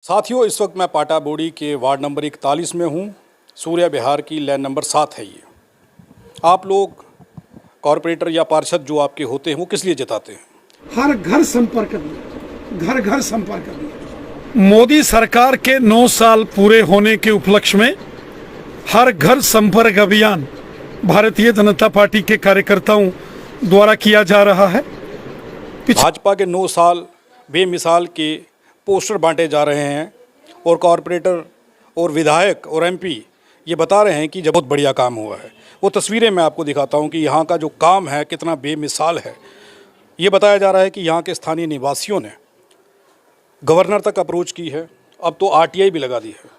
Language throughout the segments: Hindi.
साथियों, इस वक्त मैं पाटा बोड़ी के वार्ड नंबर 41 में हूँ। सूर्या विहार की लैन नंबर 7 है ये। आप लोग कॉरपोरेटर या पार्षद जो आपके होते हैं वो किस लिए जिताते हैं? हर घर संपर्क दिया, घर घर संपर्क दिया। मोदी सरकार के 9 साल पूरे होने के उपलक्ष्य में हर घर संपर्क अभियान भारतीय जनता पार्टी के कार्यकर्ताओं द्वारा किया जा रहा है। भाजपा के 9 साल बेमिसाल के पोस्टर बांटे जा रहे हैं और कॉरपोरेटर और विधायक और एमपी ये बता रहे हैं कि जब बहुत बढ़िया काम हुआ है। वो तस्वीरें मैं आपको दिखाता हूँ कि यहाँ का जो काम है कितना बेमिसाल है। ये बताया जा रहा है कि यहाँ के स्थानीय निवासियों ने गवर्नर तक अप्रोच की है, अब तो आरटीआई भी लगा दी है,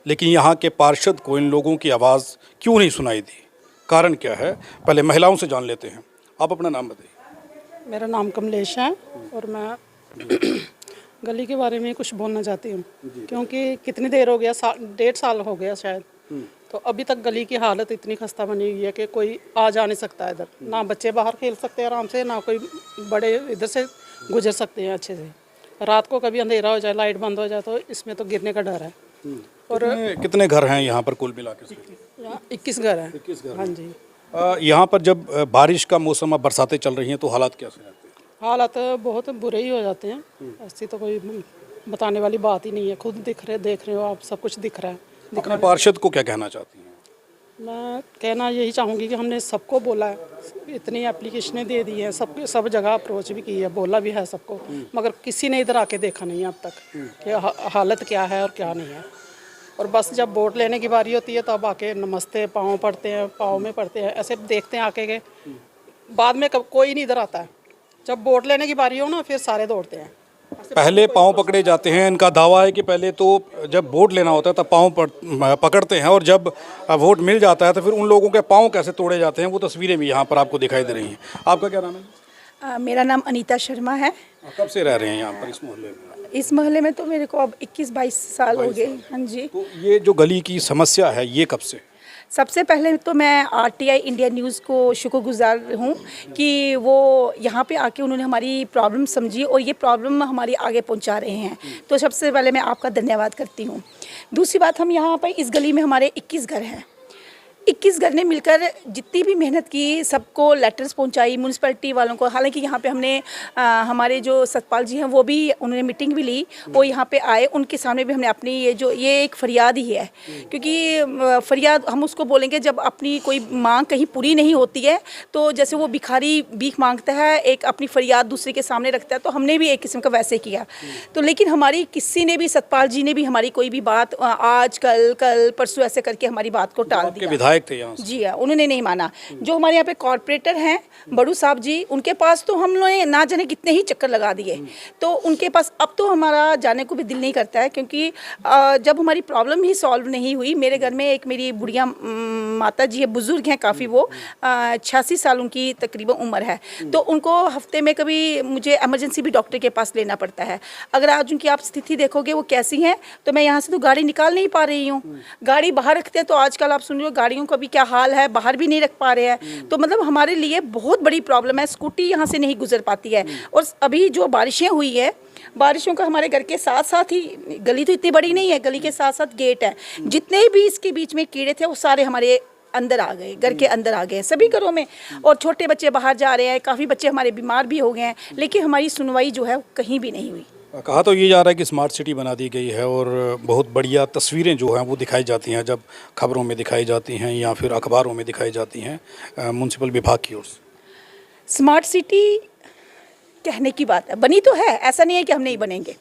लेकिन यहाँ के पार्षद को इन लोगों की आवाज़ क्यों नहीं सुनाई दी? कारण क्या है? पहले महिलाओं से जान लेते हैं। आप अपना नाम बताइए। मेरा नाम कमलेश है और मैं गली के बारे में कुछ बोलना चाहती हूँ, क्योंकि कितनी देर हो गया, 1.5 साल हो गया शायद, तो अभी तक गली की हालत इतनी खस्ता बनी हुई है कि कोई आ जा नहीं सकता इधर। ना बच्चे बाहर खेल सकते हैं आराम से, ना कोई बड़े इधर से गुजर सकते हैं अच्छे से। रात को कभी अंधेरा हो जाए, लाइट बंद हो जाए तो इसमें तो गिरने का डर है। और कितने घर हैं यहाँ पर कुल मिला के? 21 घर हैं। 21 घर। हाँ जी। यहाँ पर जब बारिश का मौसम, अब बरसातें चल रही हैं, तो हालात कैसे रहते हैं? हालात बहुत बुरे ही हो जाते हैं, ऐसी तो कोई बताने वाली बात ही नहीं है। खुद देख रहे हो आप, सब कुछ दिख रहा है। अपने पार्षद को क्या कहना चाहती हैं? मैं कहना यही चाहूँगी कि हमने सबको बोला है, इतनी एप्लीकेशनें दे दी हैं, सब जगह अप्रोच भी की है, बोला भी है सबको, मगर किसी ने इधर आके देखा नहीं है अब तक कि हालत क्या है और क्या नहीं है। और बस जब वोट लेने की बारी होती है तब आके नमस्ते, पाँव पड़ते हैं, पाँव में पड़ते हैं, ऐसे देखते हैं आके के। बाद में कोई नहीं इधर आता है। जब वोट लेने की बारी हो ना, फिर सारे दौड़ते हैं। पहले पाँव पकड़े जाते हैं। इनका दावा है कि पहले तो जब वोट लेना होता है तब पाँव पकड़ते हैं, और जब वोट मिल जाता है तो फिर उन लोगों के पाँव कैसे तोड़े जाते हैं वो तस्वीरें भी यहाँ पर आपको दिखाई दे रही हैं। आपका क्या नाम है? मेरा नाम अनीता शर्मा है। कब से रह रहे हैं यहाँ पर इस मोहल्ले में? इस मोहल्ले में तो मेरे को अब 21-22 साल हो गए। हाँ जी। तो ये जो गली की समस्या है ये कब से? सबसे पहले तो मैं आरटीआई इंडिया न्यूज़ को शुक्रगुजार हूँ कि वो यहाँ पे आके उन्होंने हमारी प्रॉब्लम समझी और ये प्रॉब्लम हमारी आगे पहुँचा रहे हैं। तो सबसे पहले मैं आपका धन्यवाद करती हूँ। दूसरी बात, हम यहाँ पर इस गली में हमारे 21 घर हैं। 21 घर ने मिलकर जितनी भी मेहनत की, सबको लेटर्स पहुंचाई म्यूनसिपैलिटी वालों को। हालांकि यहाँ पे हमने हमारे जो सतपाल जी हैं वो भी, उन्होंने मीटिंग भी ली, वो यहाँ पे आए, उनके सामने भी हमने अपनी ये एक फरियाद ही है, क्योंकि फरियाद हम उसको बोलेंगे जब अपनी कोई मांग कहीं पूरी नहीं होती है, तो जैसे वो भिखारी भीख मांगता है, एक अपनी फरियाद दूसरे के सामने रखता है, तो हमने भी एक किस्म का वैसे किया। तो लेकिन हमारी किसी ने भी, सतपाल जी ने भी हमारी कोई भी बात आज कल परसों ऐसे करके हमारी बात को टाल दिया। थे यहाँ से। जी हाँ, उन्होंने नहीं माना। जो हमारे यहाँ पे कॉर्पोरेटर हैं बड़ू साहब जी, उनके पास तो हम लोग ना जाने कितने ही चक्कर लगा दिए, तो उनके पास अब तो हमारा जाने को भी दिल नहीं करता है, क्योंकि जब हमारी प्रॉब्लम ही सॉल्व नहीं हुई। मेरे घर में एक मेरी बुढ़िया माता जी है, बुजुर्ग हैं काफ़ी, वो 86 साल उनकी तकरीबन उम्र है, तो उनको हफ्ते में कभी मुझे इमरजेंसी भी डॉक्टर के पास लेना पड़ता है। अगर आज उनकी आप स्थिति देखोगे वो कैसी है, तो मैं यहाँ से तो गाड़ी निकाल नहीं पा रही हूँ। गाड़ी बाहर रखते हैं तो आजकल आप सुन रहे हो गाड़ियों का भी क्या हाल है, बाहर भी नहीं रख पा रहे हैं। तो मतलब हमारे लिए बहुत बड़ी प्रॉब्लम है, स्कूटी यहाँ से नहीं गुजर पाती है। और अभी जो बारिशें हुई है, बारिशों का हमारे घर के साथ साथ ही, गली तो इतनी बड़ी नहीं है, गली के साथ साथ गेट है, जितने भी इसके बीच में कीड़े थे वो सारे हमारे अंदर आ गए, घर के अंदर आ गए सभी घरों में। और छोटे बच्चे बाहर जा रहे हैं, काफ़ी बच्चे हमारे बीमार भी हो गए हैं, लेकिन हमारी सुनवाई जो है कहीं भी नहीं हुई। कहा तो ये जा रहा है कि स्मार्ट सिटी बना दी गई है और बहुत बढ़िया तस्वीरें जो हैं वो दिखाई जाती हैं, जब खबरों में दिखाई जाती हैं या फिर अखबारों में दिखाई जाती हैं म्यूनसिपल विभाग की ओर से। स्मार्ट सिटी कहने की बात है, बनी तो है, ऐसा नहीं है कि हम नहीं बनेंगे।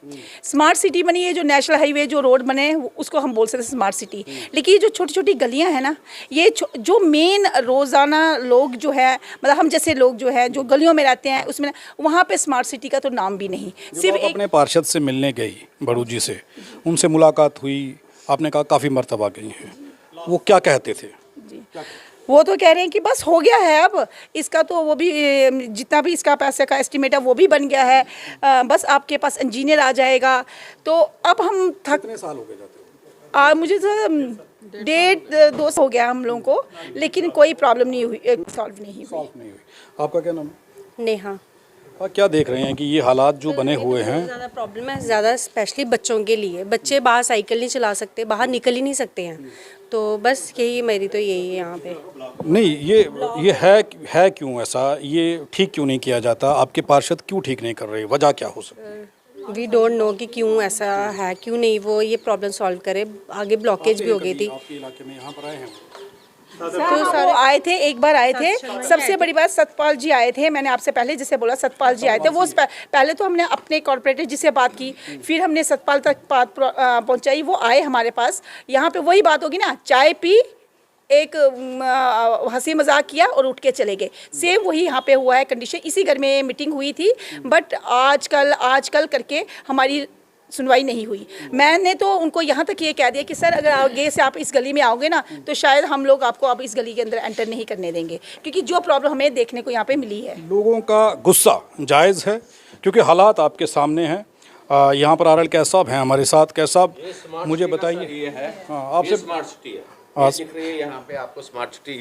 स्मार्ट सिटी बनी है, जो नेशनल हाईवे जो रोड बने उसको हम बोल सकते हैं स्मार्ट सिटी। लेकिन ये जो छोटी छोटी गलियां हैं ना, ये जो मेन रोज़ाना लोग जो है, मतलब हम जैसे लोग जो है जो गलियों में रहते हैं, उसमें वहाँ पे स्मार्ट सिटी का तो नाम भी नहीं। सिर्फ अपने पार्षद से मिलने गई बड़ू जी से, उनसे मुलाकात हुई, आपने कहा काफ़ी मर्तबा गई हैं, वो क्या कहते थे? वो तो कह रहे हैं कि बस हो गया है, अब इसका तो वो भी जितना भी इसका पैसे का एस्टिमेट है वो भी बन गया है, बस आपके पास इंजीनियर आ जाएगा। तो अब हम कितने साल हो गए जाते हो? मुझे तो 1.5-2 हो गया हम लोगों को, लेकिन कोई प्रॉब्लम नहीं हुई, सॉल्व नहीं हुई। आपका क्या नाम है? नेहा। और क्या देख रहे हैं कि ये हालात जो बने हुए हैं? ज़्यादा प्रॉब्लम है, ज़्यादा स्पेशली बच्चों के लिए। बच्चे बाहर साइकिल नहीं चला सकते, बाहर निकल ही नहीं सकते हैं। तो बस यही मेरी तो यही है यहाँ पे। नहीं, ये है क्यों ऐसा? ये ठीक क्यों नहीं किया जाता? आपके पार्षद क्यों ठीक नहीं कर रहे? वजह क्या हो सकती है? वी डोंट नो कि क्यों ऐसा है, क्यों नहीं वो ये प्रॉब्लम सॉल्व करे। आगे ब्लॉकेज भी हो गई थी। आपके इलाके में यहाँ पर आए हैं? तो वो आए थे, एक बार आए थे। सबसे बड़ी बात सतपाल जी आए थे, मैंने आपसे पहले जैसे बोला सतपाल जी आए थे। वो पहले तो हमने अपने कॉर्पोरेटर जी से बात की, फिर हमने सतपाल तक बात पहुंचाई। वो आए हमारे पास, यहाँ पे वही बात होगी ना, चाय पी, एक हंसी मजाक किया और उठ के चले गए। सेम वही यहाँ पे हुआ है कंडीशन। इसी घर में मीटिंग हुई थी, बट आजकल करके हमारी सुनवाई नहीं हुई। मैंने तो उनको यहाँ तक ये कह दिया कि सर अगर आगे से आप इस गली में आओगे ना तो शायद हम लोग आपको अब इस गली के अंदर एंटर नहीं करने देंगे, क्योंकि जो प्रॉब्लम हमें देखने को यहाँ पे मिली है। लोगों का गुस्सा जायज़ है क्योंकि हालात आपके सामने हैं। यहाँ पर आरएल कैस साहब हैं हमारे साथ। कैस साहब, मुझे बताइए। ये है, हाँ, आपसे स्मार्ट सिटी है। ये दिख रही है यहाँ पे आपको स्मार्ट सिटी।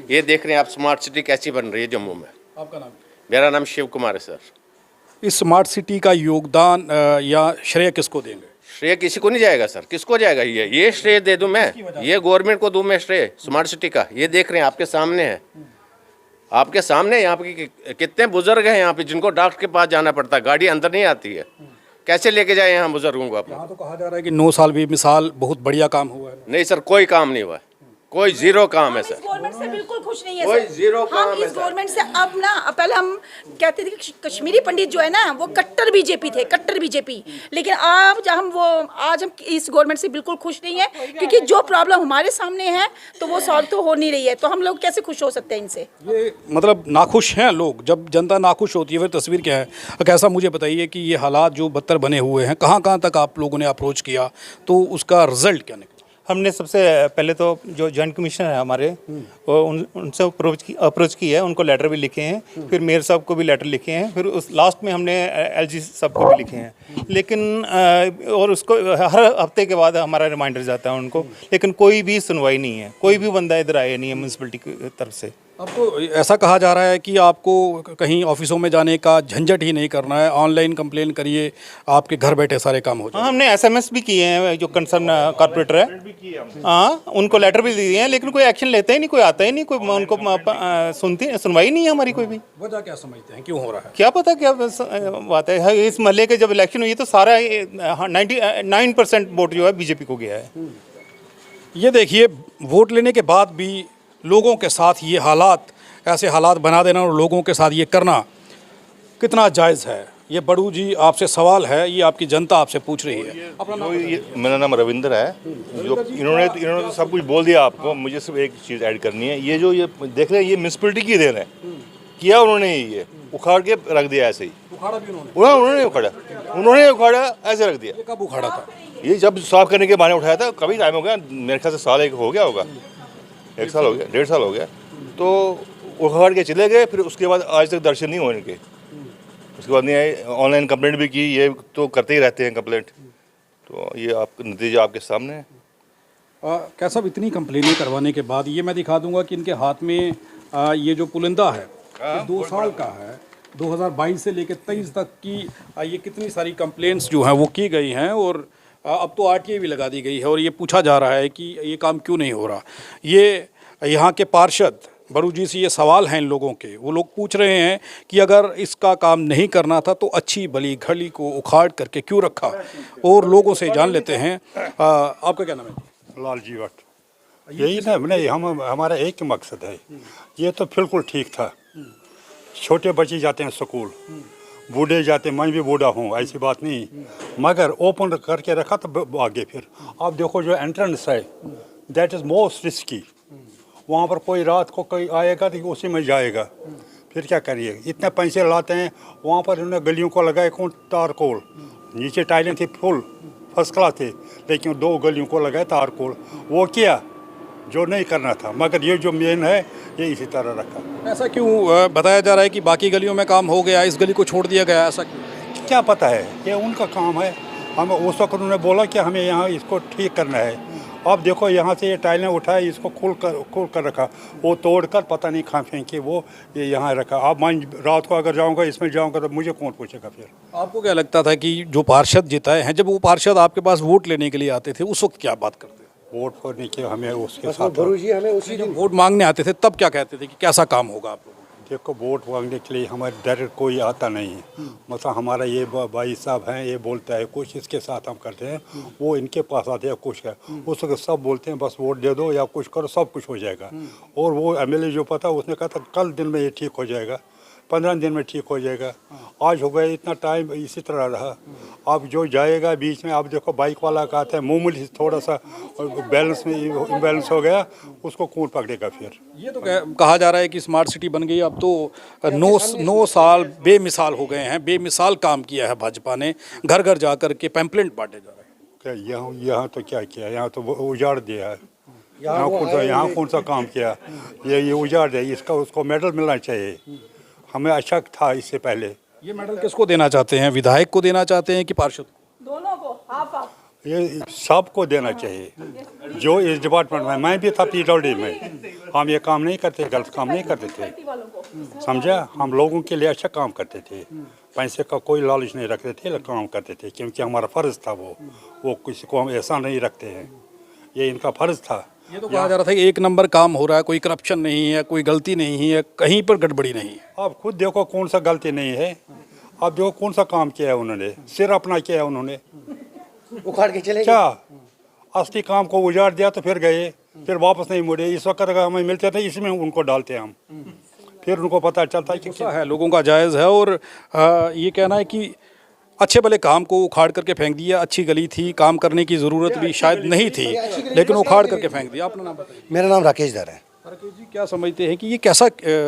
ये देख रहे हैं आप स्मार्ट सिटी कैसी बन रही है जम्मू में। आपका नाम? मेरा नाम शिव कुमार है सर। इस स्मार्ट सिटी का योगदान या श्रेय किसको देंगे? श्रेय किसी को नहीं जाएगा सर। किसको जाएगा? ये श्रेय दे दूं मैं, ये गवर्नमेंट को दूं मैं श्रेय स्मार्ट सिटी का। ये देख रहे हैं आपके सामने है, आपके सामने यहाँ पे कितने बुजुर्ग हैं यहाँ पे जिनको डॉक्टर के पास जाना पड़ता है, गाड़ी अंदर नहीं आती है। कैसे लेके जाए यहाँ बुजुर्गों को आप? यहाँ तो कहा जा रहा है कि 9 साल भी मिसाल बहुत बढ़िया काम हुआ है। नहीं सर, कोई काम नहीं हुआ है, कोई जीरो काम है सर। गवर्नमेंट से बिल्कुल खुश नहीं है कोई सर। जीरो काम हम है इस सर। गवर्नमेंट से अब ना, पहले हम कहते थे कि कश्मीरी पंडित जो है ना वो कट्टर बीजेपी थे, कट्टर बीजेपी। लेकिन आज हम इस गवर्नमेंट से बिल्कुल खुश नहीं है, क्योंकि जो प्रॉब्लम हमारे सामने है तो वो सॉल्व तो हो नहीं रही है। तो हम लोग कैसे खुश हो सकते हैं इनसे? ये मतलब नाखुश हैं लोग। जब जनता नाखुश होती है फिर तस्वीर क्या है? कैसा, मुझे बताइए कि ये हालात जो बदतर बने हुए हैं, कहाँ कहाँ तक आप लोगों ने अप्रोच किया तो उसका रिजल्ट क्या निकला? हमने सबसे पहले तो जो जॉइंट कमिश्नर है हमारे, वो उनसे अप्रोच की है, उनको लेटर भी लिखे हैं, फिर मेयर साहब को भी लेटर लिखे हैं, फिर उस लास्ट में हमने एलजी साहब को भी लिखे हैं। लेकिन और उसको हर हफ्ते के बाद हमारा रिमाइंडर जाता है उनको, लेकिन कोई भी सुनवाई नहीं है, कोई भी बंदा इधर आया नहीं है म्यूनसिपलिटी की तरफ से। अब तो ऐसा कहा जा रहा है कि आपको कहीं ऑफिसों में जाने का झंझट ही नहीं करना है, ऑनलाइन कंप्लेन करिए, आपके घर बैठे सारे काम हो जाए। हाँ, हमने एसएमएस भी किए हैं, जो कंसर्न कॉर्पोरेटर है, हाँ उनको लेटर भी दिए हैं, लेकिन कोई एक्शन लेता ही नहीं, कोई आता ही नहीं, कोई उनको सुनवाई नहीं है हमारी कोई भी। वजह क्या समझते हैं, क्यों हो रहा है? क्या पता क्या बात है। इस महल्ले के जब इलेक्शन हुई तो सारा 99% वोट जो है बीजेपी को गया है। ये देखिए, वोट लेने के बाद भी लोगों के साथ ये हालात, ऐसे हालात बना देना और लोगों के साथ ये करना कितना जायज़ है? ये बड़ू जी, आपसे सवाल है, ये आपकी जनता आपसे पूछ रही है। अपना नाम? मेरा नाम रविंदर है। जो इन्होंने तो सब कुछ बोल दिया आपको, मुझे सिर्फ एक चीज़ ऐड करनी है। ये जो ये देख रहे हैं, ये म्यूनसिपलिटी की देन है। किया उन्होंने, ये उखाड़ के रख दिया ऐसे ही। उखाड़ा भी उन्होंने उखाड़ा ऐसे रख दिया। ये कब उखाड़ा था? ये जब साफ करने के बहाने उठाया था, कभी टाइम हो गया, मेरे ख्याल से साल एक हो गया होगा, 1 साल हो गया, 1.5 साल हो गया। तो उखाड़ के चले गए, फिर उसके बाद आज तक दर्शन नहीं हुए इनके। उसके बाद नहीं आए, ऑनलाइन कंप्लेंट भी की, ये तो करते ही रहते हैं कंप्लेंट। तो ये नतीजा आपके सामने है। कैसा, इतनी कंप्लेनें करवाने के बाद ये मैं दिखा दूंगा कि इनके हाथ में ये जो पुलिंदा है, 2 साल का है, 2022 से लेकर 23 तक की ये कितनी सारी कंप्लेंट्स जो हैं वो की गई हैं, और अब तो आरटीआई भी लगा दी गई है। और ये पूछा जा रहा है कि ये काम क्यों नहीं हो रहा। ये यहाँ के पार्षद बड़ू जी से ये सवाल हैं इन लोगों के। वो लोग पूछ रहे हैं कि अगर इसका काम नहीं करना था तो अच्छी भली गली को उखाड़ करके क्यों रखा। और लोगों से जान लेते हैं। आपका क्या नाम है? लालजी भट्ट। यही ना, नहीं हमारा एक ही मकसद है। ये तो बिल्कुल ठीक था। छोटे बच्चे जाते हैं स्कूल, बूढ़े जाते, मैं भी बूढ़ा हूँ, ऐसी बात नहीं, मगर ओपन करके रखा तो आगे। फिर आप देखो जो एंट्रेंस है, दैट इज़ मोस्ट रिस्की। वहाँ पर कोई रात को कोई आएगा तो उसी में जाएगा, फिर क्या करिए? इतने पैसे लाते हैं। वहाँ पर उन्होंने गलियों को लगाए कौन तारकोल, नीचे टाइलें थी फुल फर्स्ट क्लास थे, लेकिन 2 गलियों को लगाए तारकोल। वो किया जो नहीं करना था, मगर ये जो मेन है ये इसी तरह रखा। ऐसा क्यों बताया जा रहा है कि बाकी गलियों में काम हो गया, इस गली को छोड़ दिया गया? ऐसा क्यों? क्या पता है, ये उनका काम है। हमें उस वक्त उन्होंने बोला कि हमें यहाँ इसको ठीक करना है। अब देखो यहाँ से ये टाइलें उठाए, इसको खोल कर रखा, वो तोड़ कर पता नहीं कहाँ फेंके, वो ये यहाँ रखा। अब मैं रात को अगर जाऊँगा इसमें जाऊँगा तो मुझे कौन पूछेगा फिर। आपको क्या लगता था कि जो पार्षद जिताए हैं, जब वो पार्षद आपके पास वोट लेने के लिए आते थे उस वक्त क्या बात करते थे? वोट फोड़ने के हमें उसके साथ जब वोट मांगने आते थे तब क्या कहते थे कि कैसा काम होगा आप लोगों को? देखो वोट मांगने के लिए हमारे डायरेक्ट कोई आता नहीं है। मतलब हमारा ये भाई साहब हैं, ये बोलता है कुछ, इसके साथ हम करते हैं, वो इनके पास आते हैं कुछ है, उस वक्त सब बोलते हैं बस वोट दे दो या कुछ करो, सब कुछ हो जाएगा। और वो एमएलए जो पता उसने कहा था कल दिन में ये ठीक हो जाएगा, 15 दिन में ठीक हो जाएगा। आज हो गया, इतना टाइम इसी तरह रहा। अब जो जाएगा बीच में, अब देखो बाइक वाला का आता है, मामूली थोड़ा सा बैलेंस में इम्बैलेंस हो गया, उसको कौन पकड़ेगा फिर? ये तो कहा जा रहा है कि स्मार्ट सिटी बन गई। अब तो 9 साल बेमिसाल हो गए हैं, बेमिसाल काम किया है भाजपा ने, घर घर जा कर के पैम्पलेट बांटे जा रहे हैं। क्या यहाँ तो क्या किया, यहाँ तो उजाड़ दिया है। यहाँ कौन सा काम किया, ये उजाड़ दिया। इसका उसको मेडल मिलना चाहिए, हमें अच्छा था इससे पहले। ये मेडल किसको देना चाहते हैं, विधायक को देना चाहते हैं कि पार्षद को? दोनों को, हाफ। ये सबको देना चाहिए जो इस डिपार्टमेंट में। मैं भी था PWD में, हम ये काम नहीं करते, गलत काम नहीं करते थे, समझा। हम लोगों के लिए अच्छा काम करते थे, पैसे का कोई लालच नहीं रखते थे, काम करते थे क्योंकि हमारा फ़र्ज़ था। वो किसी को हम ऐसा नहीं रखते हैं, ये इनका फ़र्ज़ था। ये तो कहा जा रहा था कि 1 नंबर काम हो रहा है, कोई करप्शन नहीं है, कोई गलती नहीं है, कहीं पर गड़बड़ी नहीं है। आप खुद देखो कौन सा गलती नहीं है। अब देखो कौन सा काम किया है उन्होंने, सिर अपना किया है उन्होंने, उखाड़ के चले क्या असली काम को उजाड़ दिया तो फिर गए, फिर वापस नहीं मुड़े। इस वक्त अगर हमें मिलते थे इसमें उनको डालते हम, फिर उनको पता चलता है कि गुस्सा है, लोगों का जायज़ है। और ये कहना है कि अच्छे भले काम को उखाड़ करके फेंक दिया, अच्छी गली थी, काम करने की ज़रूरत भी शायद नहीं थी, लेकिन उखाड़ करके फेंक दिया। अपना नाम बताइए। मेरा नाम राकेश दर है। राकेश जी, क्या समझते हैं कि ये कैसा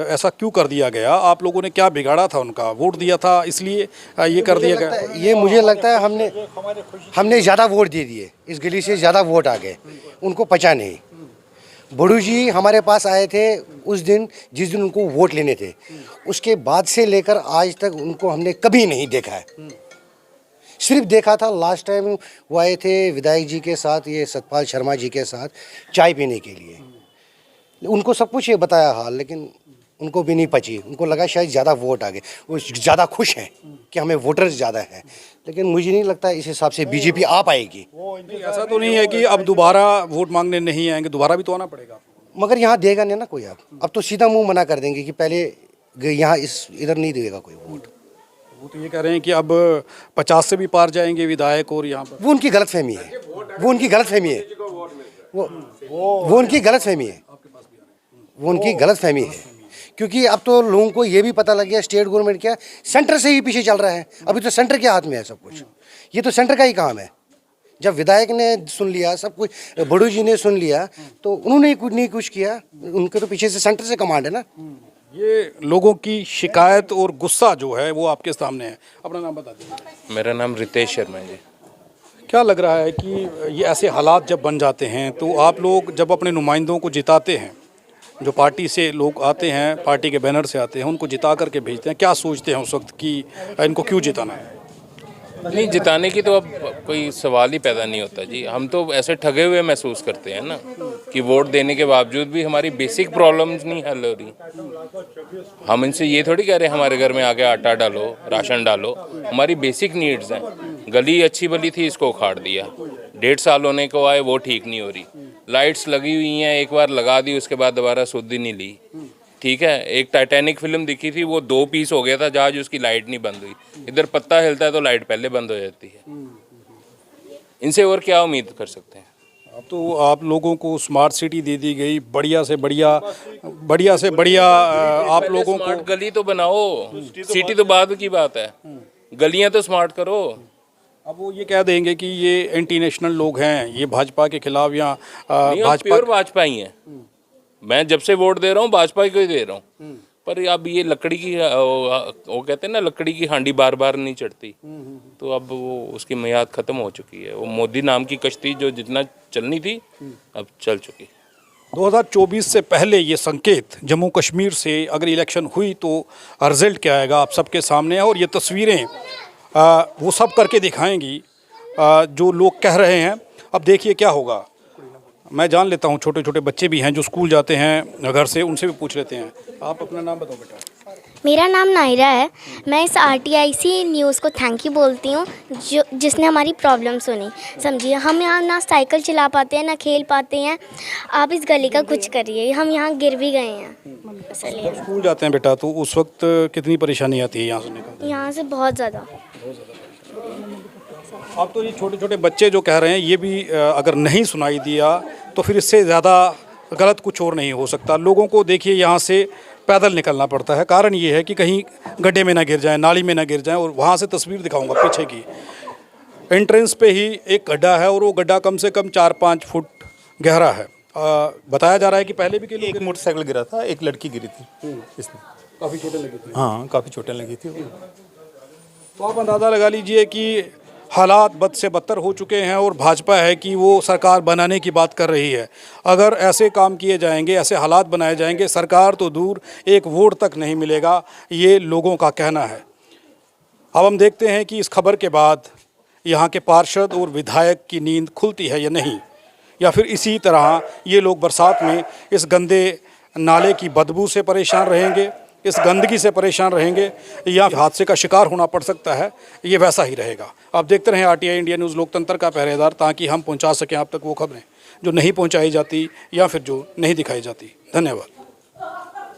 ऐसा क्यों कर दिया गया? आप लोगों ने क्या बिगाड़ा था? उनका वोट दिया था इसलिए ये कर दिया गया? ये मुझे लगता है हमने ज़्यादा वोट दे दिए, इस गली से ज़्यादा वोट आ गए, उनको पचा नहीं। बड़ू जी हमारे पास आए थे उस दिन जिस दिन उनको वोट लेने थे, उसके बाद से लेकर आज तक उनको हमने कभी नहीं देखा है। सिर्फ देखा था लास्ट टाइम वो आए थे विधायक जी के साथ, ये सतपाल शर्मा जी के साथ चाय पीने के लिए। उनको सब कुछ ये बताया हाल, लेकिन उनको भी नहीं पची। उनको लगा शायद ज़्यादा वोट आ गए, वो ज़्यादा खुश हैं कि हमें वोटर्स ज़्यादा हैं। लेकिन मुझे नहीं लगता इस हिसाब से बीजेपी आ पाएगी। ऐसा तो नहीं है कि अब दोबारा वोट मांगने नहीं आएंगे, दोबारा भी तो आना पड़ेगा। मगर यहाँ देगा नहीं ना कोई। अब तो सीधा मुंह मना कर देंगे कि पहले यहाँ इधर नहीं देगा कोई वोट। वो तो ये कह रहे हैं कि अब 50 से भी पार जाएंगे विधायक, और यहाँ पर वो उनकी गलतफहमी है, वो उनकी गलतफहमी है, वो उनकी गलतफहमी है, वो उनकी गलतफहमी है। क्योंकि अब तो लोगों को ये भी पता लग गया स्टेट गवर्नमेंट क्या सेंटर से ही पीछे चल रहा है। अभी तो सेंटर के हाथ में है सब कुछ, ये तो सेंटर का ही काम है। जब विधायक ने सुन लिया सब कुछ, बड़ू जी ने सुन लिया, तो उन्होंने कुछ किया, उनके तो पीछे से सेंटर से कमांड है ना। ये लोगों की शिकायत और गुस्सा जो है वो आपके सामने है। अपना नाम बता दीजिए। मेरा नाम रितेश शर्मा जी। क्या लग रहा है कि ये ऐसे हालात जब बन जाते हैं तो आप लोग जब अपने नुमाइंदों को जिताते हैं, जो पार्टी से लोग आते हैं, पार्टी के बैनर से आते हैं, उनको जिता करके भेजते हैं, क्या सोचते हैं उस वक्त कि इनको क्यों जिताना है? नहीं, जिताने की तो अब कोई सवाल ही पैदा नहीं होता जी। हम तो ऐसे ठगे हुए महसूस करते हैं ना कि वोट देने के बावजूद भी हमारी बेसिक प्रॉब्लम्स नहीं हल हो रही। हम इनसे ये थोड़ी कह रहे हैं हमारे घर में आके आटा डालो, राशन डालो। हमारी बेसिक नीड्स हैं। गली अच्छी भली थी, इसको उखाड़ दिया। 1.5 साल होने को आए, वो ठीक नहीं हो रही। लाइट्स लगी हुई हैं, एक बार लगा दी, उसके बाद दोबारा सुध ही नहीं ली। ठीक है, एक टाइटैनिक फिल्म दिखी थी, वो 2 पीस हो गया था जहाज, उसकी लाइट नहीं बंद हुई। इधर पत्ता हिलता है तो लाइट पहले बंद हो जाती है। इनसे और क्या उम्मीद कर सकते हैं? अब तो आप लोगों को स्मार्ट सिटी दे दी गई, बढ़िया से बढ़िया आप लोगों को स्मार्ट गली तो बनाओ, सिटी तो बाद की बात है, गलियां तो स्मार्ट करो। अब वो ये कह देंगे कि ये एंटी नेशनल लोग हैं, ये भाजपा के खिलाफ या भाजपा ही है। मैं जब से वोट दे रहा हूँ भाजपा को ही दे रहा हूँ। पर अब ये लकड़ी की वो कहते हैं ना, लकड़ी की हांडी बार बार नहीं चढ़ती। तो अब वो उसकी मियाद ख़त्म हो चुकी है। वो मोदी नाम की कश्ती जो जितना चलनी थी अब चल चुकी। 2024 से पहले ये संकेत जम्मू कश्मीर से अगर इलेक्शन हुई तो रिजल्ट क्या आएगा आप सबके सामने है। और ये तस्वीरें वो सब करके दिखाएंगी जो लोग कह रहे हैं। अब देखिए क्या होगा। मैं जान लेता हूँ, छोटे छोटे बच्चे भी हैं जो स्कूल जाते हैं घर से, उनसे भी पूछ लेते हैं। आप अपना नाम बताओ बेटा। मेरा नाम नायरा है। मैं इस RTIC न्यूज़ को थैंक यू बोलती हूँ जो जिसने हमारी प्रॉब्लम सुनी। समझिए हम यहाँ ना साइकिल चला पाते हैं ना खेल पाते हैं, आप इस गली का कुछ करिए। हम यहाँ गिर भी गए हैं इसलिए। स्कूल जाते हैं बेटा तो उस वक्त कितनी परेशानी आती है यहाँ से निकलते? यहाँ से बहुत ज़्यादा। अब तो ये छोटे छोटे बच्चे जो कह रहे हैं ये भी अगर नहीं सुनाई दिया तो फिर इससे ज़्यादा गलत कुछ और नहीं हो सकता। लोगों को देखिए यहाँ से पैदल निकलना पड़ता है। कारण ये है कि कहीं गड्ढे में ना गिर जाएं, नाली में ना गिर जाएं। और वहाँ से तस्वीर दिखाऊंगा पीछे की, एंट्रेंस पे ही एक गड्ढा है और वो गड्ढा कम से कम 4-5 फुट गहरा है। बताया जा रहा है कि पहले भी एक मोटरसाइकिल गिरा था, एक लड़की गिरी थी इसमें, काफ़ी चोटें लगी थी। हाँ काफ़ी चोटें लगी थी। तो आप अंदाज़ा लगा लीजिए कि हालात बद से बदतर हो चुके हैं और भाजपा है कि वो सरकार बनाने की बात कर रही है। अगर ऐसे काम किए जाएंगे, ऐसे हालात बनाए जाएंगे, सरकार तो दूर एक वोट तक नहीं मिलेगा, ये लोगों का कहना है। अब हम देखते हैं कि इस खबर के बाद यहाँ के पार्षद और विधायक की नींद खुलती है या नहीं, या फिर इसी तरह ये लोग बरसात में इस गंदे नाले की बदबू से परेशान रहेंगे, इस गंदगी से परेशान रहेंगे, या हादसे का शिकार होना पड़ सकता है। ये वैसा ही रहेगा। आप देखते रहें RTI इंडिया न्यूज़, लोकतंत्र का पहरेदार, ताकि हम पहुंचा सकें आप तक वो खबरें जो नहीं पहुंचाई जाती या फिर जो नहीं दिखाई जाती। धन्यवाद।